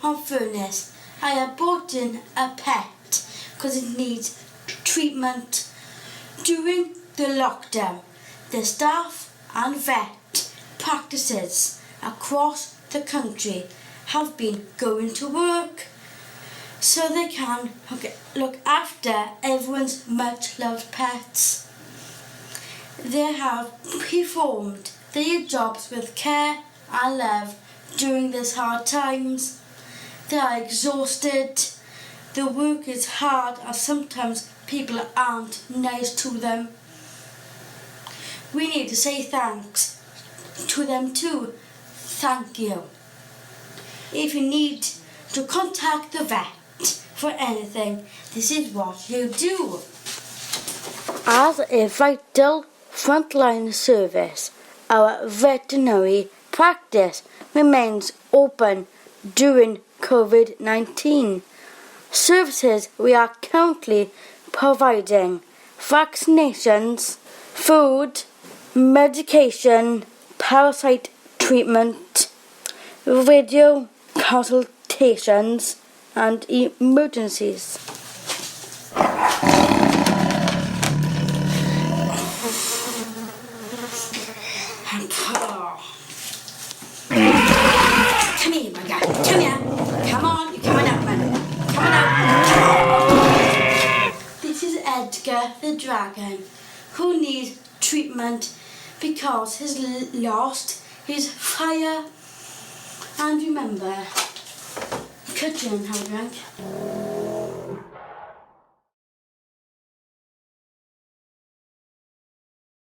on furnace. I have brought in a pet because it needs treatment. During the lockdown, the staff and vet practices across the country have been going to work so they can look after everyone's much loved pets. They have performed their jobs with care and love during these hard times. They are exhausted. The work is hard and sometimes people aren't nice to them. We need to say thanks to them too. Thank you. If you need to contact the vet for anything, this is what you do. As a vital frontline service, our veterinary practice remains open during COVID-19. Services we are currently providing: vaccinations, food, medication, parasite treatment, radio consultations, and emergencies. Come here, my guy. Come here. Come on. You're coming out, man. Coming out. This is Edgar the dragon, who needs treatment because he's lost his fire. And remember, cut in, have a drink.